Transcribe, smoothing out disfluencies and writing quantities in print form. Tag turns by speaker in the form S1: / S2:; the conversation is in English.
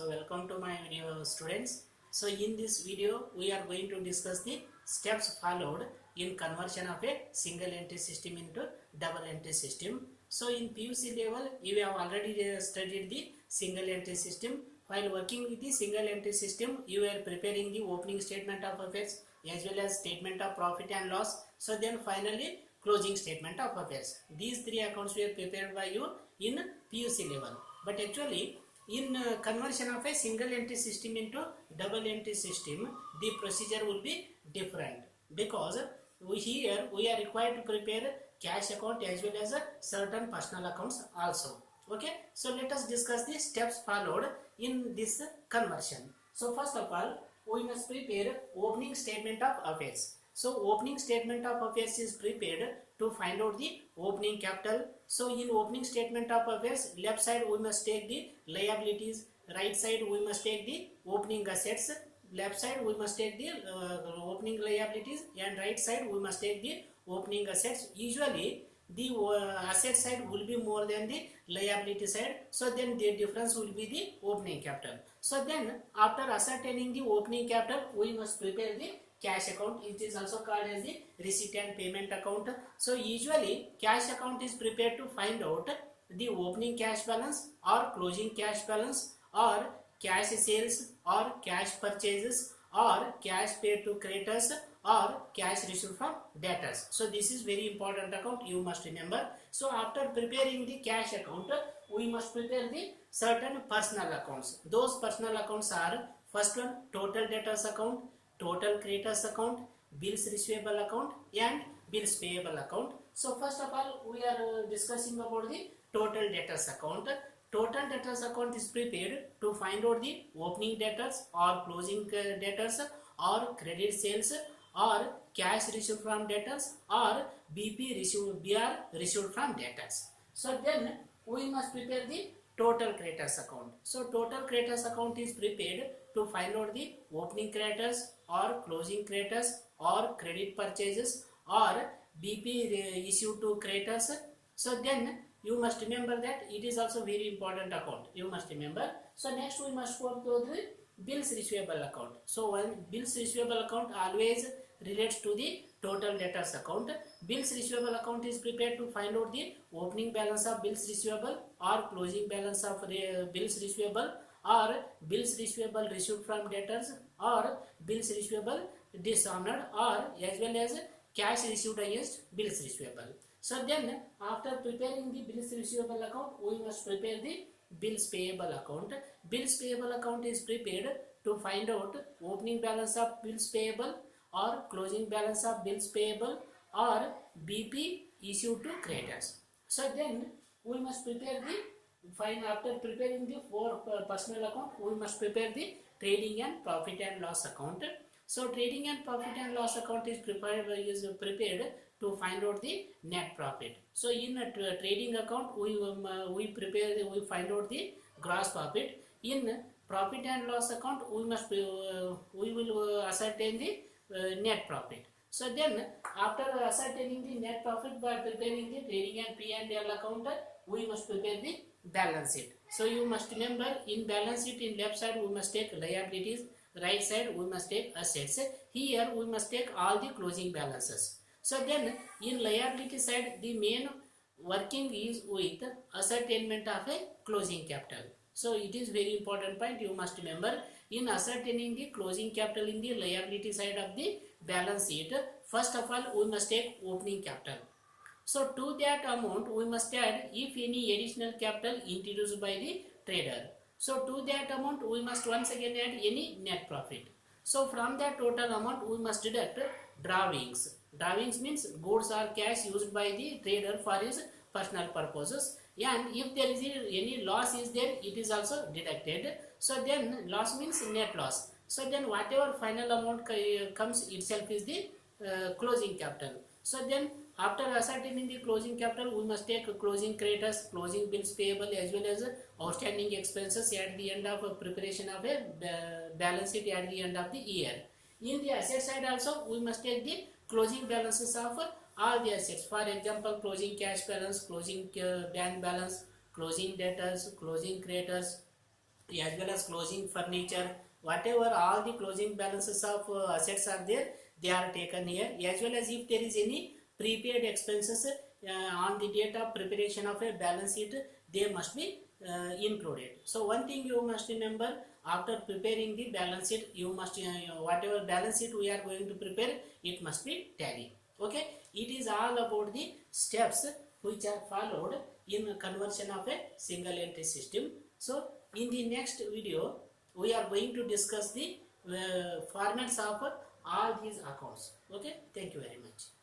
S1: So welcome to my video students. So in this video we are going to discuss the steps followed in conversion of a single entry system into double entry system. So in PUC level you have already studied the single entry system. While working with the single entry system you are preparing the opening statement of affairs as well as statement of profit and loss. So then finally closing statement of affairs. These three accounts were prepared by you in PUC level. But actually in conversion of a single entry system into double entry system, the procedure will be different because here we are required to prepare cash account as well as certain personal accounts also. Okay, so let us discuss the steps followed in this conversion. So first of all, we must prepare opening statement of affairs. So opening statement of affairs is prepared to find out the opening capital. So in opening statement of affairs, left side we must take the liabilities, right side we must take the opening assets, left side we must take the opening liabilities, and right side we must take the opening assets. Usually the asset side will be more than the liability side, so then the difference will be the opening capital. So then after ascertaining the opening capital, we must prepare the cash account. It is also called as the receipt and payment account. So usually cash account is prepared to find out the opening cash balance or closing cash balance or cash sales or cash purchases or cash paid to creditors or cash received from debtors. So this is very important account, you must remember. So after preparing the cash account, we must prepare the certain personal accounts. Those personal accounts are: first one, total debtors account, total creditors account, bills receivable account, and bills payable account. So first of all we are discussing about the total debtors account. Total debtors account is prepared to find out the opening debtors or closing debtors or credit sales or cash received from debtors or BR received from debtors. So then we must prepare the total creditors account. So total creditors account is prepared to find out the opening creditors or closing creditors or credit purchases or BP issued to creditors. So then you must remember that it is also very important account, you must remember. So next we must go to the bills receivable account. So one bills receivable account always relates to the total debtors account. Bills receivable account is prepared to find out the opening balance of bills receivable or closing balance of bills receivable or bills receivable received from debtors or bills receivable dishonored or as well as cash received against bills receivable. So then after preparing the bills receivable account, we must prepare the bills payable account. Bills payable account is prepared to find out opening balance of bills payable or closing balance of bills payable or BP issued to creditors. So then we must prepare the after preparing the four personal account, we must prepare the trading and profit and loss account. So trading and profit and loss account is prepared to find out the net profit. So in a trading account we find out the gross profit. In profit and loss account we will ascertain the net profit. So then after ascertaining the net profit by preparing the trading and P&L account, we must prepare the balance sheet. So you must remember, in balance sheet in left side we must take liabilities, right side we must take assets. Here we must take all the closing balances. So then in liability side the main working is with ascertainment of a closing capital. So it is very important point, you must remember. In ascertaining the closing capital in the liability side of the balance sheet, first of all we must take opening capital. So to that amount we must add if any additional capital introduced by the trader. So to that amount we must once again add any net profit. So from that total amount we must deduct drawings. Drawings means goods or cash used by the trader for his personal purposes, and if there is any loss is there, it is also deducted. So then loss means net loss. So then whatever final amount comes itself is the closing capital. So then after ascertaining the closing capital, we must take closing creditors, closing bills payable as well as outstanding expenses at the end of preparation of a balance sheet at the end of the year. In the asset side also we must take the closing balances of all the assets. For example, closing cash balance, closing bank balance, closing debtors, closing creditors, as well as closing furniture, whatever all the closing balances of assets are there, they are taken here, as well as if there is any prepaid expenses on the date of preparation of a balance sheet, they must be included. So one thing you must remember, after preparing the balance sheet, you must whatever balance sheet we are going to prepare, it must be tally. Okay, it is all about the steps which are followed in conversion of a single entry system. So in the next video we are going to discuss the formats of all these accounts. Okay, thank you very much.